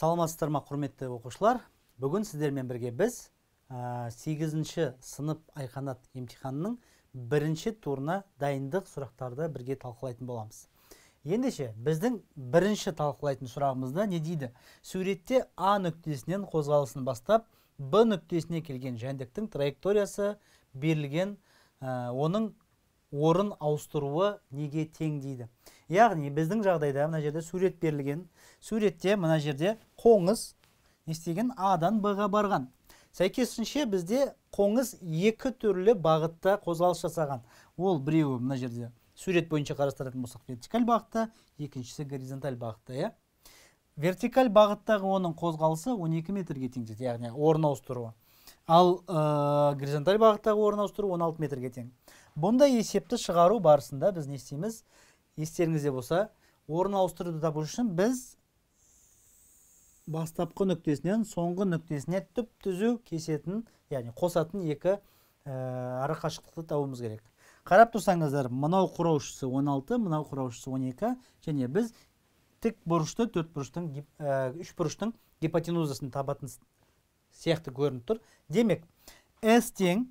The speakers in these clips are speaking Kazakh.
Саламатсыздар ма, құрметті оқушылар? Бүгін сіздермен бірге біз 8-ші сынып айқанат емтиханының бірінші турына дайындық сұрақтарды бірге талқылайтын боламыз. Ендеше, біздің бірінші талқылайтын сұрағымызда не дейді? Суретте А нүктесінен қозғалысын бастап, Б нүктесіне келген жәндіктің траекториясы берілген, оның орын ауыстыруы неге тең дейді. Яғни біздің жағдайда мына жерде сурет берілген. Суретте мына жерде қоңыз істеген Адан Б-ға барған. Сәйкесінше бізде қоңыз екі түрлі бағытта қозғалыс жасаған. Ол біреуі мына жерде сурет бойынша қарастыратын болсақ вертикаль бағытта, екіншісі горизонталь бағытта. Вертикаль бағыттағы оның қозғалысы 12 метрге тең, яғни орын ауыстыруы. Ал горизонталь бағыттағы орын ауыстыруы 16 метрге тең. Бұндай есепті шығару барысында біз не істейміз? Естеріңізде болса, орын ауыстыруды табу үшін біз бастапқы нүктесінен соңғы нүктесіне түп түзу кесетін, яғни қосатын екі ара қашықтықты табуымыз керек. Қарап тұрсаңыздар, мынау құраушысы 16, мынау құраушысы 12, және біз тік бұрышты, үш бұрыштың гипотенузасын табатын сияқты көрініп тұр. Демек, S тең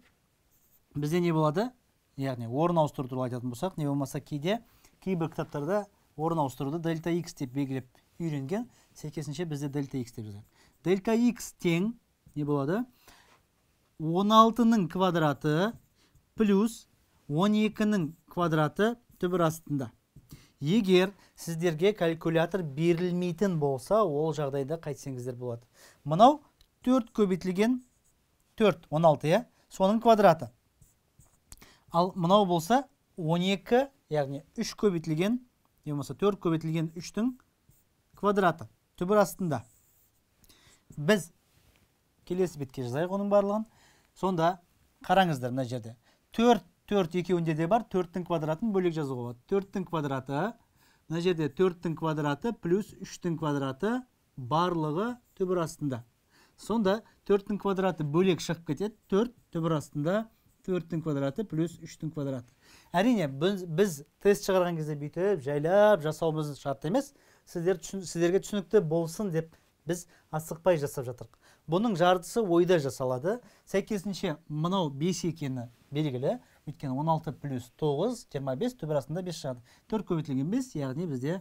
бізде не болады? Яғни орын ауыстыру туралы айтатын болсақ, не болмаса кейбір кітаптарда орын ауыстыруды дельта X деп белгілеп үйренген, сәйкесінше бізде дельта X деп жазады. Дельта X тең не болады? 16-ның квадраты плюс 12-ның квадраты түбір астында. Егер сіздерге калькулятор берілмейтін болса, ол жағдайда қайтсеңіздер болады. Мынау 4 көбейтілген 4, 16, соның квадраты. Ал мынау болса 12, яғни 3 көбейтілген, немесе 4 көбейтілген 3-тің квадраты түбір астында. Біз келесі бетке жазайық оның барлығын. Сонда қараңыздар мына жерде. 4 екеуінде де бар, 4-тің квадратын бөлек жазуға болады. 4-тің квадраты, мына жерде 4-тің квадраты плюс 3-тің квадраты барлығы түбір астында. Сонда 4-тің квадраты бөлек шығып кетеді, 4 түбір астында, 4-тің квадраты плюс 3-тің квадраты. Әрине, біз тест шығарған кезде бүйтіп, жайлап жасауымыз шарт емес. Сіздерге түсінікті болсын деп біз асықпай жасап жатырық. Бұның жартысы ойда жасалады. Сәйкесінше мынау 5 екені белгілі. Өйткені 16 плюс 9, 25, түбір астында 5 шығады. 4 көбейтілген 5, яғни бізде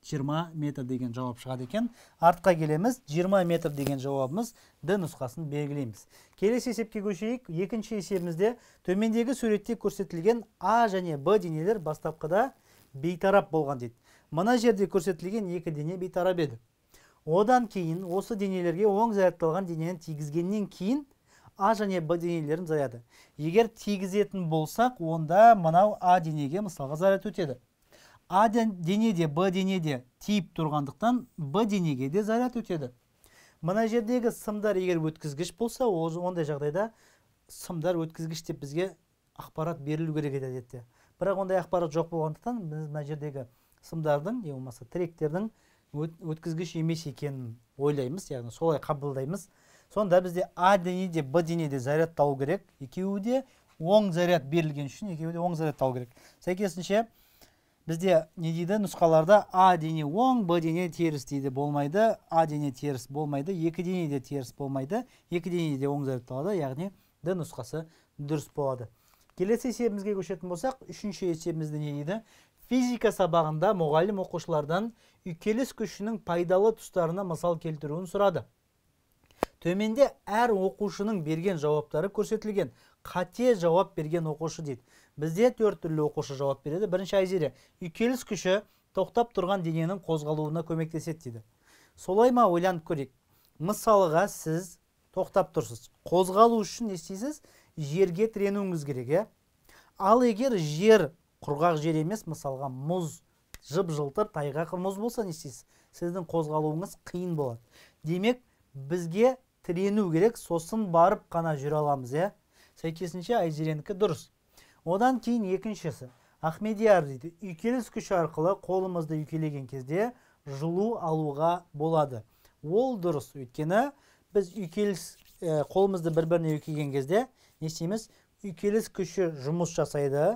20 метр деген жауап шығады екен. Артқа келеміз, 20 метр деген жауабымыз Д нұсқасын белгілейміз. Келесі есепке көшейік. Екінші есебімізде төмендегі суретте көрсетілген А және Б денелер бастапқыда бейтарап болған дейді. Мына жерде көрсетілген екі дене бейтарап еді. Одан кейін осы денелерге оң зарядталған денені тигізгеннен кейін А және Б денелерін заряды. Егер тигізетін болсақ, онда мынау А денеге мысалға заряд өтеді. А денеде, Б денеде тиіп тұрғандықтан Б денеге де заряд өтеді. Мына жердегі сымдар егер өткізгіш болса, ондай жағдайда сымдар өткізгіш деп бізге ақпарат берілу керек еді. Бірақ ондай ақпарат жоқ болғандықтан біз мына жердегі сымдардың, не болмаса тіректердің өткізгіш емес екенін ойлаймыз, яғни солай қабылдаймыз. Сонда бізде А денеде, Б денеде зарядталу керек. Екеуі де оң заряд берілген үшін, екеуі де оң зарядталу керек. Сәйкесінше бізде не дейді? Нұсқаларда А дене оң, Б дене теріс дейді, болмайды. А дене теріс болмайды, екі дене де теріс болмайды. Екі дене де оң зарядталады, яғни Д нұсқасы дұрыс болады. Келесі есебімізге көшетін болсақ, үшінші есебімізде не дейді? Физика сабағында мұғалім оқушылардан үйкеліс күшінің пайдалы тұстарына мысал келтіруін сұрады. Төменде әр оқушының берген жауаптары көрсетілген. Қате жауап берген оқушы дейді. Бізде 4 түрлі оқушы жауап береді. Бірінші Айзере, үйкеліс күші тоқтап тұрған дененің қозғалуына көмектеседі дейді. Солай ма, ойланып көрейік. Мысалға сіз тоқтап тұрсыз. Қозғалу үшін не істейсіз? Жерге тіренуіңіз керек. Ал егер жер құрғақ жер емес, мысалға мұз, жып-жылтыр, тайғақ мұз болса не істейсіз? Сіздің қозғалуыңыз қиын болады. Демек, бізге тірену керек, сосын барып қана жүре аламыз. Сәйкесінше Айзеренікі дұрыс. Одан кейін екіншісі. Ахмедияр дейді, үйкеліс күші арқылы қолымызды үйкелеген кезде жылу алуға болады. Ол дұрыс. Өйткені біз қолымызды бір-біріне үйкеген кезде не істейміз? Үйкеліс күші жұмыс жасайды.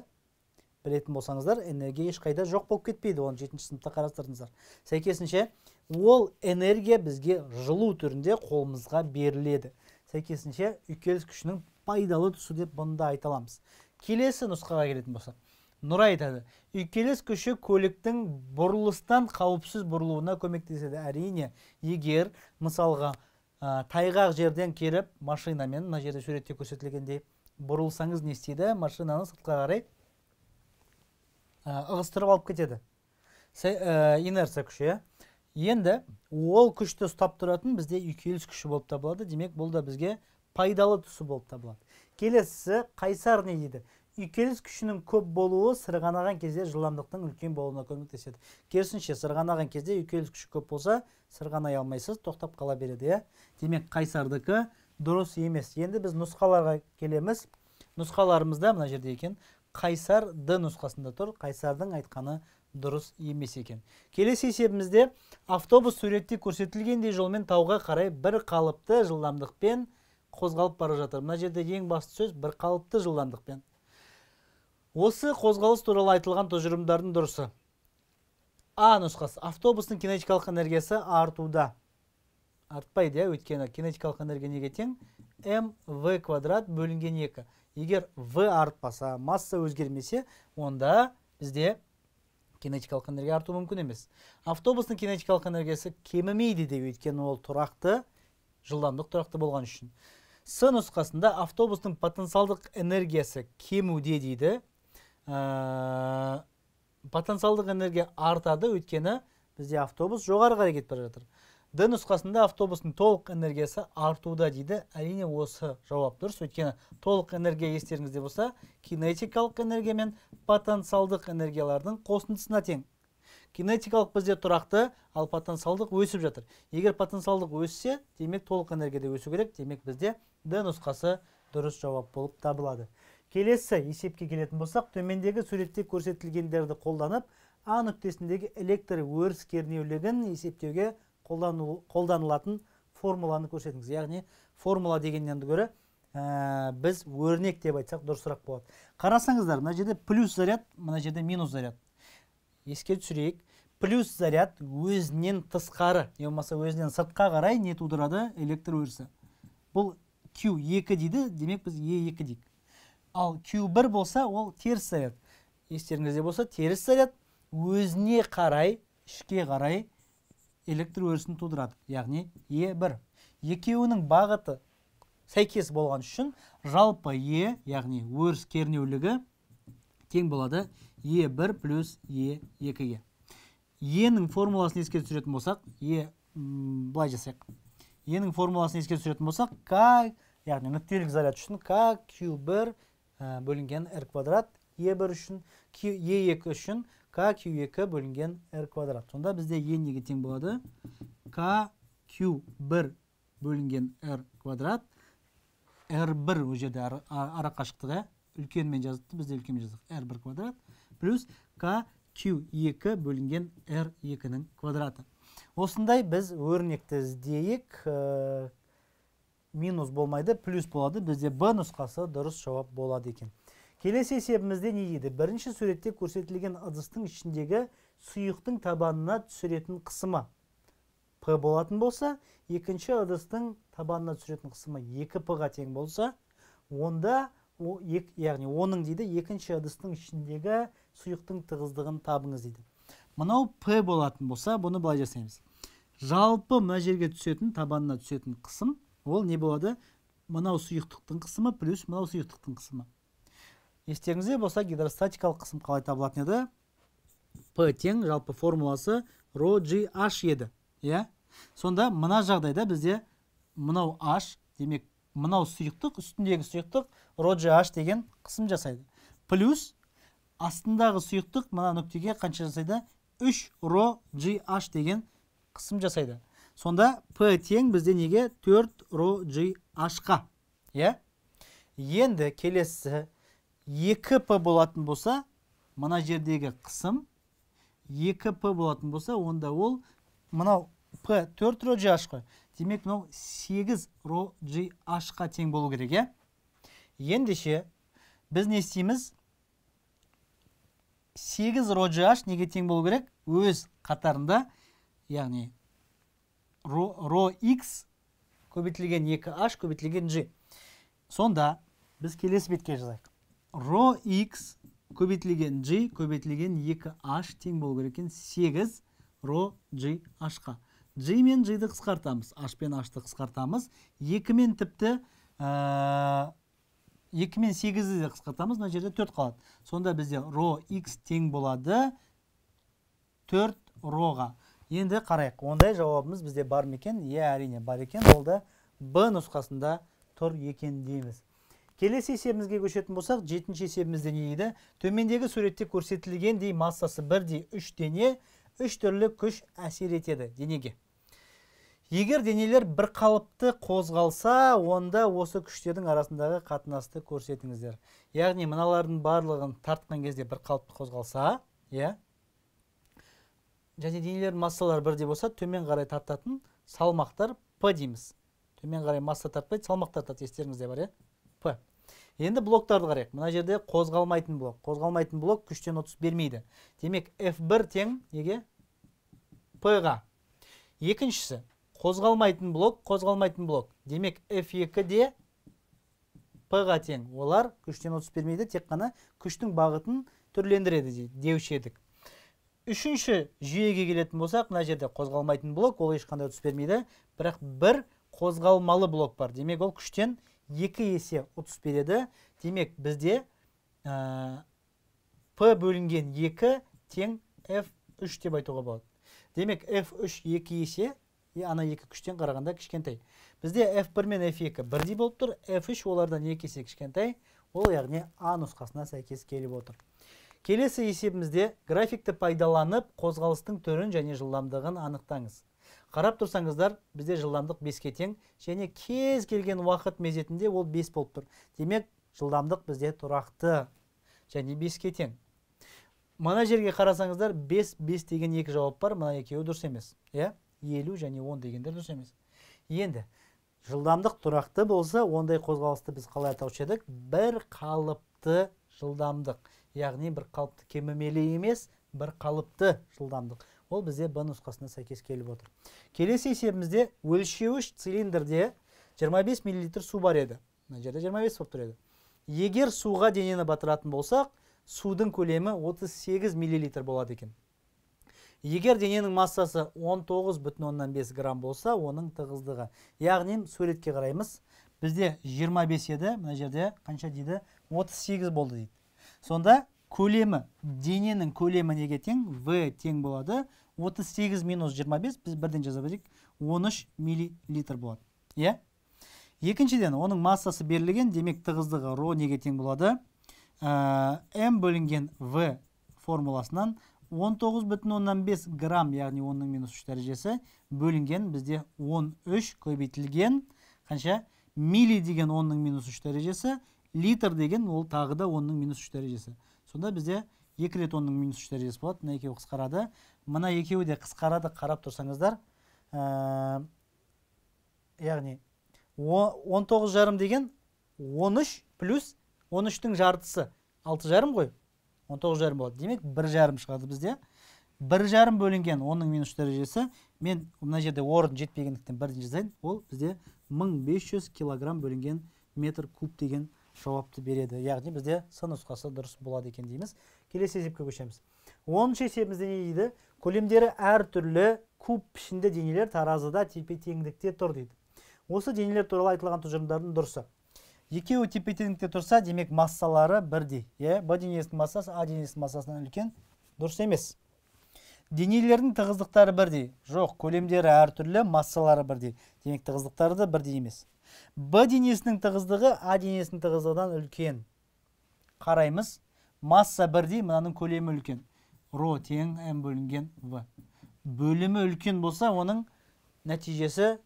Білетін болсаңыздар, энергия ешқайда жоқ болып кетпейді. Оны 7-ші сыныпта қарастырдыңыздар. Сәйкесінше ол энергия бізге жылу түрінде қолымызға беріледі. Сәйкесінше үйкеліс күшінің пайдалы тұсы деп бұны да айта аламыз. Келесі нұсқаға келетін болсақ, Нұр айтады, үйкеліс күші көліктің бұрылыстан қауіпсіз бұрылуына көмектеседі. Әрине, егер мысалға тайғақ жерден керіп машинамен, мына жерде суретте көрсетілгендей, бұрылсаңыз не істейді? Машинаны сыртқа қарай ығыстырып алып кетеді. Инерция күші. Енді ол күшті ұстап тұратын бізде үйкеліс күші болып табылады. Демек, бұл да бізге пайдалы тұсы болып табылады. Келесі қайсар не дейді? Үйкеліс күшінің көп болуы сырғанаған кезде жылдамдықтың үлкен болуына көмектеседі. Керісінше, сырғанаған кезде үйкеліс күші көп болса, сырғанай алмайсыз, тоқтап қала береді. Демек, қайсардікі дұрыс емес. Енді біз нұсқаларға келеміз. Нұсқаларымызда мына жерде екен. Қайсар Д нұсқасында тұр. Қайсардың айтқаны дұрыс емес екен. Келесі есебімізде автобус суретте көрсетілгендей жолмен тауға қарай бір қалыпты жылдамдықпен қозғалып бара жатыр. Мына жерде ең басты сөз бір қалыпты жылдамдықпен. Осы қозғалыс туралы айтылған тұжырымдардың дұрысы. А нұсқасы. Автобустың кинетикалық энергиясы артуда. Артпайды, өйткені кинетикалық энергия неге тең? mv квадрат бөлінген 2. Егер v артпаса, масса өзгермесе, онда бізде кинетикалық энергия арту мүмкін емес. Автобустың кинетикалық энергиясы кемімейді де, өйткені ол тұрақты, жылдамдық тұрақты болған үшін. С нұсқасында автобустың потенциалдық энергиясы кемуде дейді. Потенциалдық энергия артады, өйткені бізде автобус жоғары қарай кетіп бара жатыр. Д нұсқасында автобустың толық энергиясы артуда дейді. Әрине осы жауап дұрыс, өйткені толық энергия естеріңізде болса, кинетикалық энергия мен потенциалдық энергиялардың қосындысына тең. Кинетикалық бізде тұрақты, ал потенциалдық өсіп жатыр. Егер потенциалдық өссе, демек толық энергияда өсу керек. Демек бізде Д нұсқасы дұрыс жауап болып табылады. Келесі есепке келетін болсақ, төмендегі суретте көрсетілгендерді қолданып, А нүктесіндегі электр өріс кернеулігін есептеуге қолданылатын формуланы көрсетіңіз. Яғни формула дегеннен гөрі біз өрнек деп айтсақ дұрысырақ болады. Қарасаңыздар, мына жерде плюс заряд, мына жерде минус заряд. Еске түсірейік, плюс заряд өзінен тысқары, не болмаса өзінен сыртқа қарай не тудырады? Электр өрісі. Бұл Q2 дейді, демек біз E2 дейік. Ал Q1 болса, ол теріс заряд. Естеріңізде болса, теріс заряд өзіне қарай, ішке қарай электр өрісін тудырады. Яғни E1. Екеуінің бағыты сәйкес болған үшін жалпы E, яғни өріс кернеулігі тең болады E1 плюс E2-ге. E-нің формуласын еске түсіретін болсақ, былай жасайық. E-нің формуласын еске түсіретін болсақ, K, яғни нүктелік заряд үшін K Q1 бөлінген R квадрат, E1 үшін, E2 үшін K Q2 бөлінген R квадрат. Сонда бізде E неге тең болады? K Q1 бөлінген R квадрат, R1 о жерде ара қашықтығы, үлкенмен жазықты, бізде үлкенмен жаздық, R1 квадрат, плюс K Q2 бөлінген R2-ның квадраты. Осындай біз өрнекті іздейік, минус болмайды, плюс болады. Бізде Б нұсқасы дұрыс жауап болады екен. Келесі есебімізде не дейді? Бірінші суретте көрсетілген ыдыстың ішіндегі сұйықтың табанына түсіретін қысымы П болатын болса, екінші ыдыстың табанына түсіретін қысымы 2П-ға тең болса, онда, яғни оның дейді, екінші ыдыстың ішіндегі сұйықтың тығыздығын табыңыз дейді. Мынау П болатын болса, бұны былай жасаймыз. Жалпы мына жерге түсетін, табанына түсетін қысым, ол не болады? Мынау сұйықтықтың қысымы плюс мынау сұйықтықтың қысымы. Естеріңізде болса, гидростатикалық қысым қалай табылатын еді? П тең жалпы формуласы ρGH еді. Сонда мына жағдайда бізде мынау H, демек мынау сұйықтық, үстіндегі сұйықтық ρGH деген қысым жасайды. Плюс астындағы сұйықтық мына нүктеге қанша жасайды? 3 ρGH деген қысым жасайды. Сонда П тең бізде неге 4 ρGH-қа. Енді келесі 2П болатын болса, мына жердегі қысым 2П болатын болса, онда ол мынау П 4 ρGH-қа. Демек, мынау 8 ρGH-қа тең болу керек. Ендеше біз не істейміз? 8 ρGH неге тең болу керек? Өз қатарында, яғни ро x көбейтілген 2h көбейтілген g. Сонда біз келесі бетке жазайық. Ро x көбейтілген g көбейтілген 2h тең болу керек екен 8 ро g h-қа. G мен g-ді қысқартамыз, h пен h-ды қысқартамыз. 2 мен тіпті 2 мен 8-ді де қысқартамыз, мына жерде 4 қалады. Сонда бізде ро x тең болады 4 роға. Енді қарайық, ондай жауабымыз бізде бар ма екен? Әрине бар екен, ол да Б нұсқасында тұр екен дейміз. Келесі есебімізге көшетін болсақ, 7-ші есебімізде не дейді? Төмендегі суретте көрсетілгендей массасы бірдей 3 дене 3 түрлі күш әсер етеді денеге. Егер денелер бір қалыпты қозғалса, онда осы күштердің арасындағы қатынасты көрсетіңіздер. Яғни мыналардың барлығын тартқан кезде бір қалыпты қозғалса, және денелердің массалары бірдей болса, төмен қарай тартатын салмақтар П дейміз. Төмен қарай масса тартпайды, салмақ тартады, естеріңізде бар, П. Енді блоктарды қарайық. Мына жерде қозғалмайтын блок. Қозғалмайтын блок күштен 30 бермейді. Демек, F1 тең неге? П-ға. Екіншісі, қозғалмайтын блок. Демек, F2 де П-ға тең. Олар күштен 30 бермейді, тек қана күштің бағытын түрлендіреді деуші едік. Үшінші жүйеге келетін болсақ, мына жерде қозғалмайтын блок, ол ешқандай 30 бермейді, бірақ бір қозғалмалы блок бар. Демек, ол күштен 2 есе 30 береді. Демек, бізде П бөлінген 2 тең F3 деп айтуға болады. Демек, F3 2 есе, ана 2 күштен қарағанда кішкентай. Бізде F1 мен F2 бірдей болып тұр, F3 олардан 2 есе кішкентай, ол яғни А нұсқасына сәйкес келіп отыр. Келесі есебімізде графикті пайдаланып қозғалыстың түрін және жылдамдығын анықтаңыз. Қарап тұрсаңыздар, бізде жылдамдық 5-ке тең, және кез келген уақыт мезетінде ол 5 болып тұр. Демек, жылдамдық бізде тұрақты және 5-ке тең. Мына жерге қарасаңыздар, 5 деген 2 жауап бар, мына екеуі дұрыс емес. 50 және 10 дегендер дұрыс емес. Енді, жылдамдық тұрақты болса, ондай қозғалысты біз қалай атаушы едік? Бір қалыпты жылдамдық. Яғни бір қалыпты кемімелі емес, бір қалыпты жылдамдық. Ол бізде Б нұсқасына сәйкес келіп отыр. Келесі есебімізде өлшеуіш цилиндрде 25 мл су бар еді. Мына жерде 25 болып тұр еді. Егер суға денені батыратын болсақ, судың көлемі 38 мл болады екен. Егер дененің массасы 19,5 грамм болса, оның тығыздығы. Яғни суретке қараймыз. Бізде 25 еді, мына жерде қанша дейді? 38 болды дейді. Сонда көлемі, дененің көлемі неге тең? В тең болады. 38 минус 25, біз бірден жаза берейік, 13 мл болады. Екіншіден, оның массасы берілген, демек тығыздығы ро неге тең болады? М бөлінген В формуласынан 19,5 грамм, яғни 10-ның минус 3 дәрежесі, бөлінген бізде 13 көбейтілген, қанша? Мили деген 10-ның минус 3 дәрежесі, литр деген ол тағы да 10-ның минус 3 дәрежесі. Сонда бізде 2 рет 10-ның минус 3 дәрежесі болады. Мына екеуі қысқарады. Мына екеуі де қысқарады, қарап тұрсаңыздар. Яғни 19,5 деген 13 плюс 13-тің жартысы 6,5 ғой. 19,5 болады. Демек 1,5 шығады бізде. 1,5 бөлінген 10-ның минус 3 дәрежесі. Мен мына жерде орын жетпегендіктен бірден жазайын. Ол бізде 1500 килограмм бөлінген метр куб деген жауапты береді. Яғни бізде С нұсқасы дұрыс болады екен дейміз. Келесі есепке көшеміз. 10-шы есебімізде не дейді? Көлемдері әр түрлі куб пішінді денелер таразыда тепе-теңдікте тұр дейді. Осы денелер туралы айтылған тұжырымдардың дұрысы. Екеуі тепе-теңдікте тұрса, демек массалары бірдей. Б денесінің массасы А денесінің массасынан үлкен. Дұрыс емес. Денелердің тығыздықтары бірдей. Жоқ, көлемдері әр түрлі, массалары бірдей. Демек тығыздықтары да бірдей емес. Б денесінің тығыздығы А денесінің тығыздығынан үлкен. Қараймыз. Масса бірдей, мынаның көлемі үлкен. Ро тең М бөлінген В. Бөлімі үлкен болса, оның нәтижесі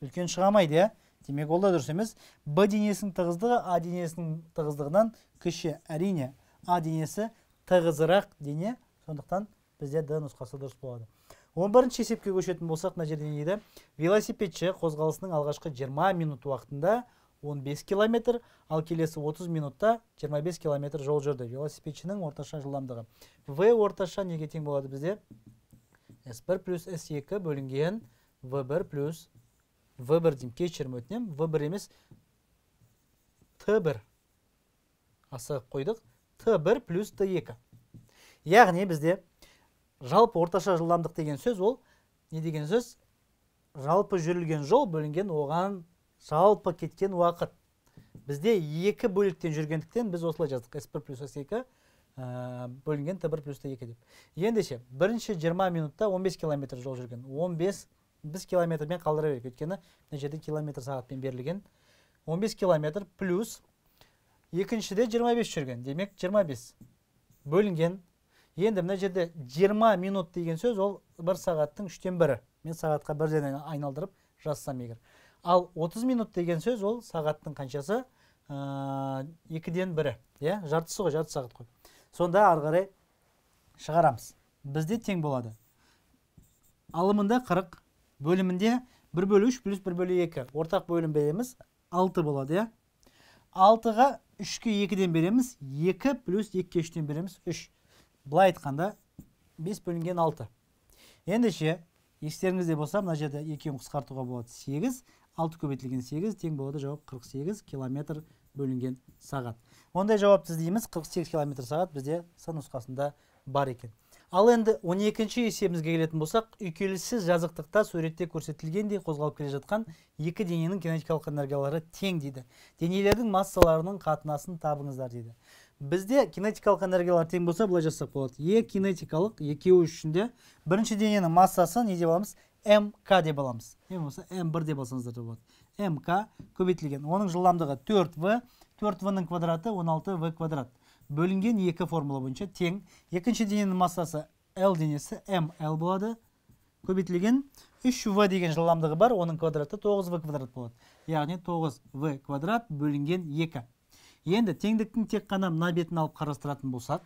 үлкен шығамайды. Демек ол да дұрыс емес. Б денесінің тығыздығы А денесінің тығыздығынан кіші. Әрине, А денесі тығызырақ дене, сондықтан бізде Д нұсқасы дұрыс болады. 11-ші есепке көшетін болсақ, мына жерде не дейді? Велосипедші қозғалысының алғашқы 20 минут уақытында 15 километр, ал келесі 30 минутта 25 километр жол жүрді. Велосипедшінің орташа жылдамдығы. В орташа неге тең болады бізде? S1 плюс S2 бөлінген v1 плюс v1 деймін, кешірім өтінем, v1 емес t1 асығып қойдық, t1 плюс t2. Яғни бізде жалпы орташа жылдамдық деген сөз, ол не деген сөз? Жалпы жүрілген жол бөлінген оған жалпы кеткен уақыт. Бізде екі бөліктен жүргендіктен біз осылай жаздық. S1 плюс S2 бөлінген T1 плюс T2 деп. Ендеше, бірінші 20 минутта 15 километр жол жүрген. 15 біз километрмен қалдыра берейік. Өйткені мына жерде километр сағатпен берілген. 15 километр плюс екіншіде 25 жүрген. Демек 25 бөлінген. Енді мына жерде 20 минут деген сөз, ол бір сағаттың 3-тен 1. Мен сағатқа бірден айналдырып жазсам егер. Ал 30 минут деген сөз, ол сағаттың қаншасы? 2-ден 1. Жартысы ғой, жарты сағат қой. Сонда ары қарай шығарамыз. Бізде тең болады. Алымында 40, бөлімінде 1/3 плюс 1/2. Ортақ бөлім береміз, 6 болады. 6-ға 3-ке 2-ден береміз, 2 плюс 2-ке 3-ден береміз, 3. Бұлай айтқанда 5 бөлінген 6. Ендеше, естеріңізде болса, мына жерде 2-ін қысқартуға болады 8, 6 көбейтілген 8, тең болады жауап 48 километр бөлінген сағат. Ондай жауапты іздейміз, 48 километр сағат бізде сын нұсқасында бар екен. Ал енді 12-ші есебімізге келетін болсақ, үйкеліссіз жазықтықта суретте көрсетілгендей қозғалып келе жатқан екі дененің кинетикалық энергиялары тең дейді. Денелердің массаларының қатынасын табыңыздар дейді. Бізде кинетикалық энергиялар тең болса, бұлай жазсақ болады. Кинетикалық екеуі үшінде бірінші дененің массасы не деп аламыз? МК деп аламыз. Не болса М1 деп алсаңыздар да болады. МК көбейтілген. Оның жылдамдығы 4В, 4В-ның квадраты 16В квадрат. Бөлінген екі формула бойынша тең. Екінші дененің массасы L денесі ML болады. Көбейтілген 3V деген жылдамдығы бар, оның квадраты 9V квадрат болады. Яғни 9V квадрат бөлінген 2. Енді теңдіктің тек қана мына бетін алып қарастыратын болсақ,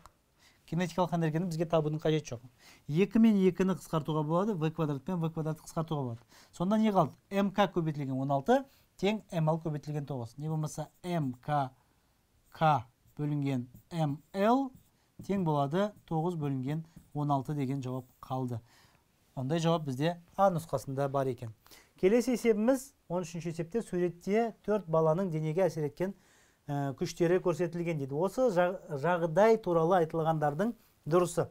кинетикалық энергияны бізге табудың қажеті жоқ. 2 мен 2-ні қысқартуға болады, V квадрат пен V квадратты қысқартуға болады. Сонда не қалды? МК көбейтілген 16 тең МЛ көбейтілген 9. Не болмаса МК бөлінген МЛ тең болады 9 бөлінген 16 деген жауап қалды. Ондай жауап бізде А нұсқасында бар екен. Келесі есебіміз 13-ші есепте суретте 4 баланың денеге әсер еткен күштері көрсетілген дейді. Осы жағдай туралы айтылғандардың дұрысы.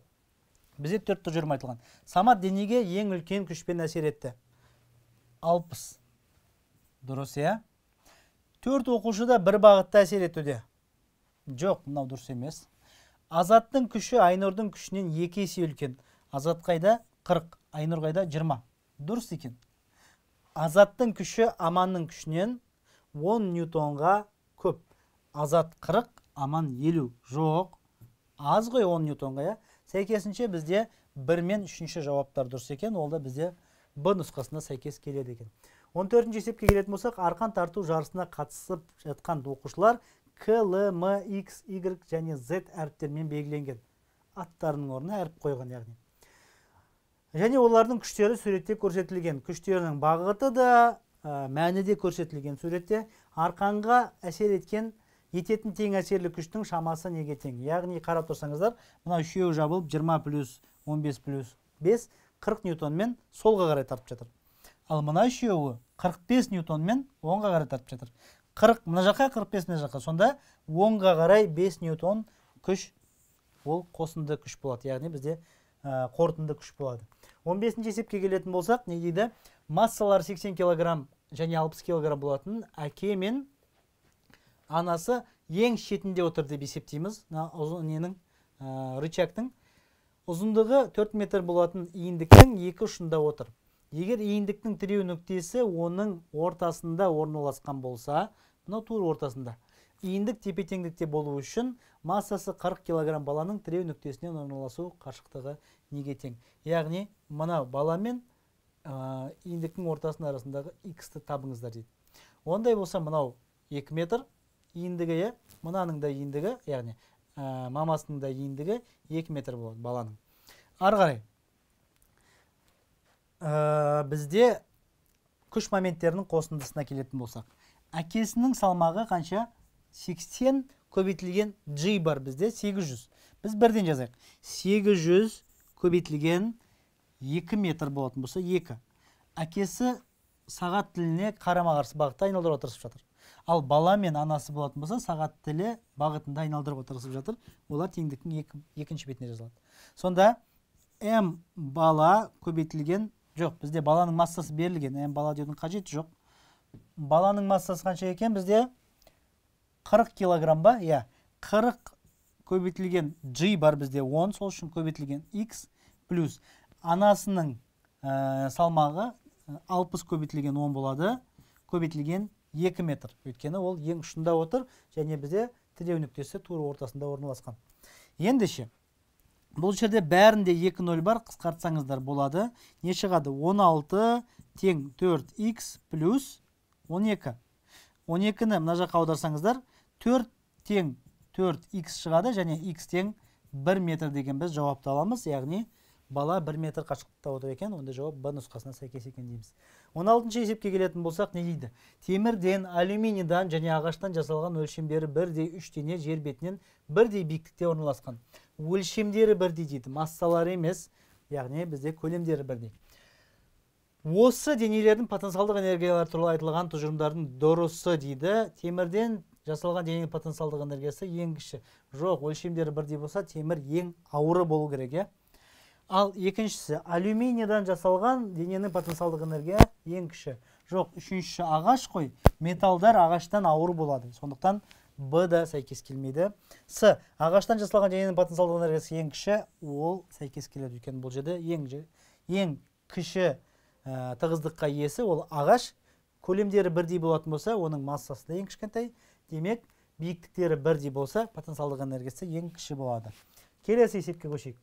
Бізде 4 тұжырым айтылған. Самат денеге ең үлкен күшпен әсер етті. 60. Дұрыс, 4 оқушы да бір бағытта әсер етуде. Жоқ, мынау дұрыс емес. Азаттың күші Айнұрдың күшінен 2 есе үлкен. Азат қайда 40, Айнұр қайда 20. Дұрыс екен. Азаттың күші Аманның күшінен 10 ньютонға көп. Азат 40, Аман 50. Жоқ, аз ғой 10 ньютонға. Сәйкесінше бізде 1 мен 3-ші жауаптар дұрыс екен. Ол да бізде Б нұсқасына сәйкес келеді екен. 14-ші есепке келетін болсақ, арқан тарту жарысына қатысып жатқан оқушылар К, Л, М, X, Y және Z әріптермен белгіленген. Аттарының орнына әріп қойған яғни. Және олардың күштері суретте көрсетілген. Күштерінің бағыты да мәні де көрсетілген суретте. Арқанға әсер ететін тең әсерлі күштің шамасы неге тең? Яғни қарап тұрсаңыздар, мына үшеуі жабылып 20 плюс 15 плюс 5 40 ньютонмен солға қарай тартып жатыр. Ал мына үшеуі 45 ньютонмен оңға қарай тартып жатыр. 40 мына жаққа, 45 мына жаққа. Сонда оңға қарай 5 ньютон күш, ол қосынды күш болады. Яғни бізде қорытынды күш болады. 15-ші есепке келетін болсақ, не дейді? Массалар 80 кг және 60 кг болатын әке мен анасы ең шетінде отыр деп есептейміз. Рычагтың ұзындығы 4 метр болатын иіндіктің екі ұшында отыр. Егер иіндіктің тіреу нүктесі оның ортасында орналасқан болса, мына тур ортасында, иіндік тепе-теңдікте болу үшін массасы 40 кг баланың тіреу нүктесінен орналасу қашықтығы неге тең? Яғни, мына бала мен иіндіктің ортасының арасындағы X-ті табыңыздар дейді. Ондай болса, мынау 2 метр иіндігі, мынаның да иіндігі, яғни мамасының да иіндігі 2 метр болады баланың. Ары қарай. Бізде күш моменттерінің қосындысына келетін болсақ. Әкесінің салмағы қанша? 80 көбейтілген G бар бізде 800. Біз бірден жазайық. 800 көбейтілген 2 метр болатын болса 2. әкесі сағат тіліне қарама-қарсы бағытта айналдыруға тырысып жатыр. Ал бала мен анасы болатын болса, сағат тілі бағытында айналдыруға тырысып жатыр. Олар теңдіктің екінші бетіне жазылады. Сонда м бала көбейтілген, жоқ, бізде баланың массасы берілген, м бала деудің қажеті жоқ. Баланың массасы қанша екен? Бізде 40 килограмм ба? 40 көбейтілген g бар бізде 10, сол үшін көбейтілген x плюс анасының салмағы 60 көбейтілген 10 болады, көбейтілген 2 метр. Өйткені ол ең ұшында отыр, және бізде тіреу нүктесі тура ортасында орналасқан. Ендеше, бұл жерде бәрінде 2-0 бар, қысқартсаңыздар болады. Не шығады? 16 тең 4x плюс 12. 12-ні мына жаққа аударсаңыздар, 4 тең 4x шығады, және x тең 1 метр деген біз жауапты аламыз. Яғни, бала 1 метр қашықтықта отыр екен, онда жауап Б нұсқасына сәйкес екен дейміз. 16-шы есепке келетін болсақ, не дейді? Темірден, алюминийдан және ағаштан жасалған өлшемдері бірдей 3 дене жер бетінен бірдей биіктікте орналасқан. Өлшемдері бірдей дейді, массалары емес, яғни бізде көлемдері бірдей. Осы денелердің потенциалдық энергиялары туралы айтылған тұжырымдардың дұрысы дейді. Темірден жасалған дененің потенциалдық энергиясы ең кіші. Жоқ, өлшемдері бірдей болса, темір ең ауыры болу керек. Ал екіншісі, алюминийдан жасалған дененің потенциалдық энергия ең кіші. Жоқ, үшіншісі ағаш қой, металдар ағаштан ауыр болады. Сондықтан Б да сәйкес келмейді. С, ағаштан жасалған дененің потенциалдық энергиясы ең кіші, ол сәйкес келеді. Өйткені бұл жерде ең кіші тығыздыққа иесі ол ағаш. Көлемдері бірдей болатын болса, оның массасы да ең кішкентай. Демек, биіктіктері бірдей болса, потенциалдық энергиясы ең кіші болады. Келесі есепке көшейік.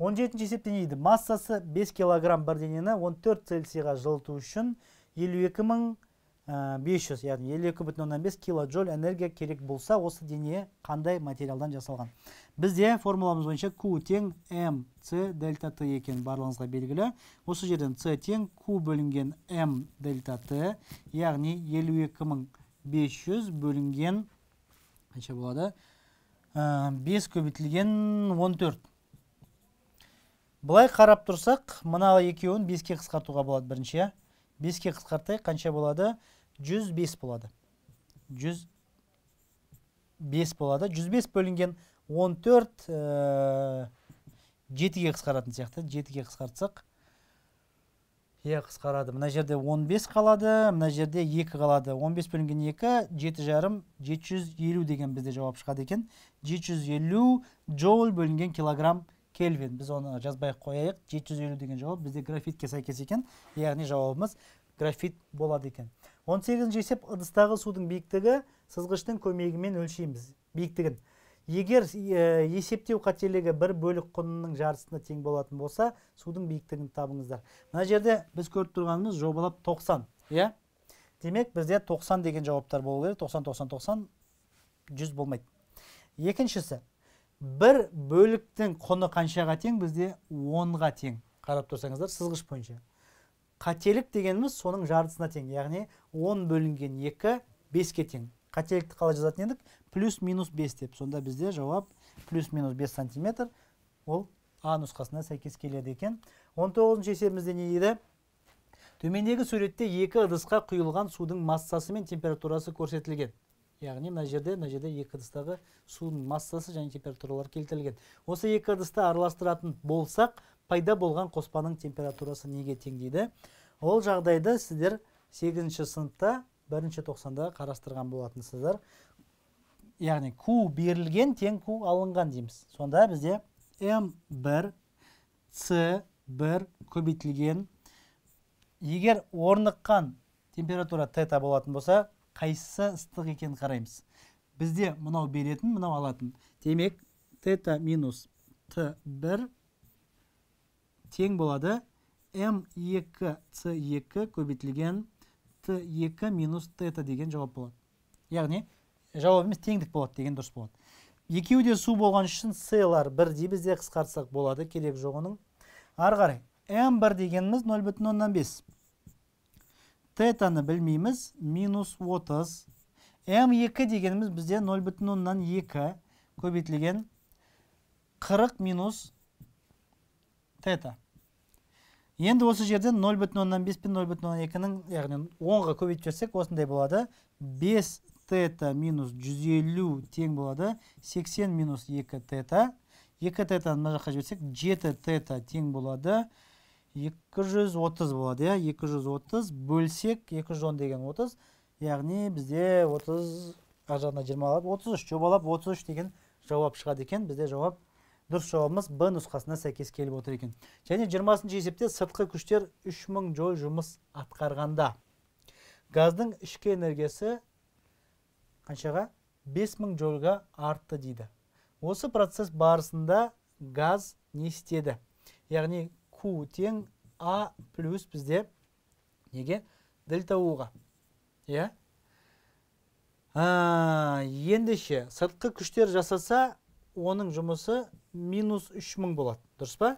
17-ші есепте не дейді? Массасы 5 килограмм бір денені 14 цельсийға жылыту үшін 52.500, яғни 52,5 килоджоль энергия керек болса, осы дене қандай материалдан жасалған? Бізде формуламыз бойынша Q тең mc дельта Т екен барлығыңызға белгілі. Осы жерден C тең Q бөлінген m дельта Т, яғни 52.500 бөлінген қанша болады? 5 көбейтілген 14. Бұлай қарап тұрсақ, мына екеуін 5-ке қысқартуға болады бірінші. 5-ке қысқартайық, қанша болады? 105 болады. 105 болады. 105 бөлінген 14 7-ге қысқаратын сияқты. 7-ге қысқартсақ, қысқарады. Мына жерде 15 қалады, мына жерде 2 қалады. 15 бөлінген 2, 7,5, 750 деген бізде жауап шығады екен. 750 джоуль бөлінген килограмм Кельвин. Біз оны жазбай қояйық. 750 деген жауап бізде графитке сәйкес екен. Яғни жауабымыз графит болады екен. 18-ші есеп, ыдыстағы судың биіктігі сызғыштың көмегімен өлшейміз. Биіктігін. Егер есептеу қателігі бір бөлік құнының жартысына тең болатын болса, судың биіктігін табыңыздар. Мына жерде біз көріп тұрғанымыз жобалап 90. Демек, бізде 90 деген жауаптар болу керек. 90, 90, 90, 100 болмайды. Екіншісі, бір бөліктің құны қаншаға тең? Бізде 10-ға тең. Қарап тұрсаңыздар, сызғыш бойынша. Қателік дегеніміз соның жартысына тең. Яғни 10 бөлінген 2, 5-ке тең. Қателікті қалай жазатын едік? Плюс-минус 5 деп. Сонда бізде жауап плюс-минус 5 сантиметр. Ол А нұсқасына сәйкес келеді екен. 19-ші есебімізде не дейді? Төмендегі суретте екі ыдысқа құйылған судың массасы мен температурасы көрсетілген. Яғни мына жерде екі ыдыстағы судың массасы және температуралар келтірілген. Осы екі ыдысты араластыратын болсақ, пайда болған қоспаның температурасы неге тең дейді? Ол жағдайды сіздер 8-ші сыныпта 1-ші тоқсанда қарастырған болатынсыздар. Яғни Q берілген тең Q алынған дейміз. Сонда бізде M1 C1 көбейтілген. Егер орныққан температура тета болатын болса, қайсысы ыстық екенін қараймыз. Бізде мынау беретін, мынау алатын. Демек, тета минус Т1 тең болады М2 С2 көбейтілген Т2 минус тета деген жауап болады. Яғни, жауабымыз теңдік болады деген дұрыс болады. Екеуі де су болған үшін С-лар бірдей бізде қысқартсақ болады, керек жоғының. Ары қарай, М1 дегеніміз 0,5. Тетаны білмейміз, минус 30. М2 дегеніміз бізде 0,2 көбейтілген 40 минус тета. Енді осы жерден 0,5 пен 0,2-ның, яғни 10-ға көбейтіп жіберсек, осындай болады. 5 тета минус 150 тең болады 80 минус 2 тета. 2 тетаны мына жаққа жіберсек, 7 тета тең болады 230 болады, я? 230 бөлсек, 210 деген 30, яғни бізде 30 жағына 20 алып, 33 жобалап 33 деген жауап шығады екен. Бізде жауап, дұрыс жауабымыз Б нұсқасына сәйкес келіп отыр екен. Және 20-ші есепте сыртқы күштер 3000 джоуль жұмыс атқарғанда газдың ішкі энергиясы қаншаға? 5000 джоульға артты дейді. Осы процесс барысында газ не істеді? Яғни Q тең А плюс бізде неге? Дельта Уға. Иә? Ендеше сыртқы күштер жасаса, оның жұмысы минус 3000 болады. Дұрыс па?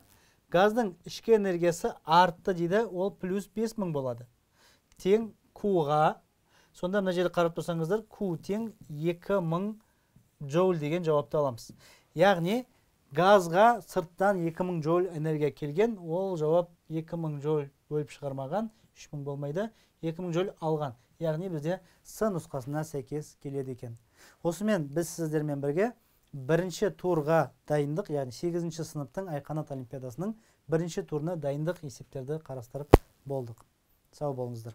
Газдың ішкі энергиясы артты дейді, ол плюс 5000 болады. Тең Q-ға. Сонда мына жерде қарап тұрсаңыздар, Q тең 2000 джоуль деген жауапты аламыз. Яғни газға сырттан 2000 джоуль энергия келген, ол жауап 2000 джоуль бөліп шығармаған, 3000 болмайды, 2000 джоуль алған. Яғни бізде С нұсқасына сәйкес келеді екен. Осымен біз сіздермен бірге бірінші турға дайындық, яғни 8-ші сыныптың Айқанат олимпиадасының бірінші турына дайындық есептерді қарастырып болдық. Сау болыңыздар.